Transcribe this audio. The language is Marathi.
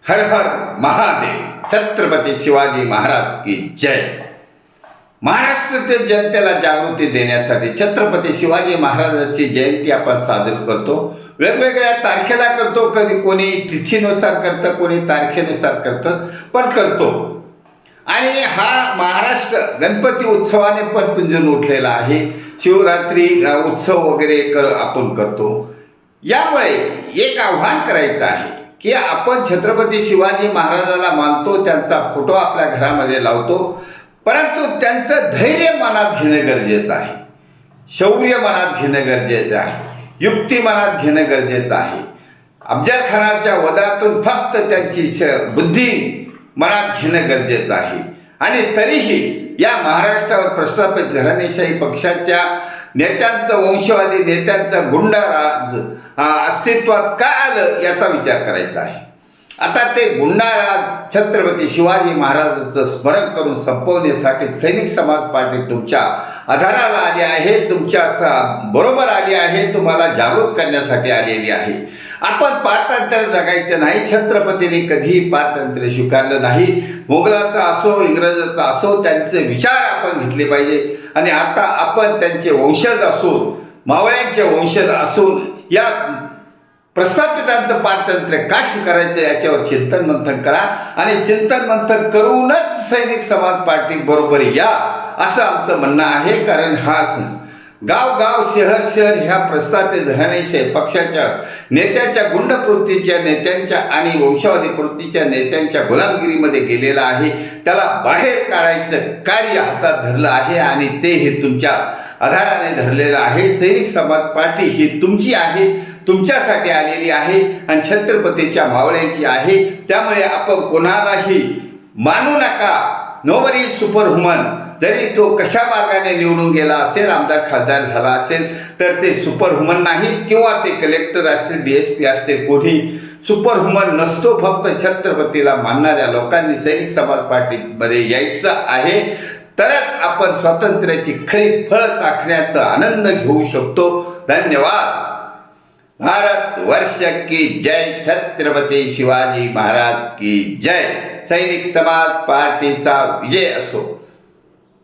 हर हर महादेव. छत्रपती शिवाजी महाराज की जय. महाराष्ट्रातील जनतेला जागृती देण्यासाठी छत्रपती शिवाजी महाराजांची जयंती आपण साजरी करतो. वेगवेगळ्या तारखेला करतो, कधी कोणी तिथीनुसार करतं, कोणी तारखेनुसार करतं, पण करतो. आणि हा महाराष्ट्र गणपती उत्सवाने पण पिंजून उठलेला आहे. शिवरात्री उत्सव वगैरे आपण करतो. यामुळे एक आव्हान करायचं आहे की आपण छत्रपती शिवाजी महाराजाला मानतो, त्यांचा फोटो आपल्या घरामध्ये लावतो, परंतु त्यांचं धैर्य मनात घेणं गरजेचं आहे, शौर्य मनात घेणं गरजेचं आहे, युक्ती मनात घेणं गरजेचं आहे. अफजल खानाच्या वधातून फक्त त्यांची बुद्धी मनात घेणं गरजेचं आहे. आणि तरीही या महाराष्ट्रावर प्रस्थापित घराणेशाही पक्षाच्या नेत्यांचं, वंशवादी नेत्यांचं गुंडाराज अस्तित्वात का आलं याचा विचार करायचा आहे. आता ते गुंडाराज छत्रपती शिवाजी महाराजांचं स्मरण करून संपवण्यासाठी सैनिक समाज पार्टी तुमच्या आधाराला आली आहे, तुमच्या बरोबर आली आहे, तुम्हाला जागृत करण्यासाठी आलेली आहे. आपण पारतंत्र्य जगायचं नाही. छत्रपतींनी कधीही पारतंत्र्य स्वीकारलं नाही. मोगलाचा असो, इंग्रजाचा असो, त्यांचे विचार आपण घेतले पाहिजे. आणि आता आपण त्यांचे वंशज असून, मावळ्यांचे वंशज असून या प्रस्थापितांचं पारतंत्र्य का स्वीकारायचं याच्यावर चिंतन मंथन करा. आणि चिंतन मंथन करूनच सैनिक समाज पार्टी बरोबर या, असं आमचं म्हणणं आहे. कारण हा गाव शहर ह्या प्रस्थापित घराणेशाही पक्षाच्या नेत्यांच्या गुंडप्रवृत्तीच्या नेत्यांच्या आणि वंशवादी प्रवृत्तीच्या नेत्यांच्या गुलामगिरीमध्ये गेलेला आहे. त्याला बाहेर काढायचं कार्य हातात धरलं आहे आणि ते हे तुमच्या आधाराने धरलेलं आहे. सैनिक समाज पार्टी ही तुमची आहे, तुमच्यासाठी आलेली आहे आणि छत्रपतीच्या मावळ्यांची आहे. त्यामुळे आपण कोणालाही मानू नका. Nobody superhuman. जरी तो कशा मार्गाने निवडून गेला असेल, आमदार खासदार झाला असेल, तर ते सुपरह्युमन नाही. किंवा ते कलेक्टर असतील, DSP असतील, कोणी सुपरह्युमन नसतो. फक्त छत्रपतीला मानणाऱ्या लोकांनी सैनिक समाज पार्टीमध्ये यायचं आहे, तरच आपण स्वातंत्र्याची खरी फळ चाखण्याचा आनंद घेऊ शकतो. धन्यवाद. भारत वर्ष की जय. छत्रपती शिवाजी महाराज की जय. सैनिक समाज पार्टीचा विजय असो.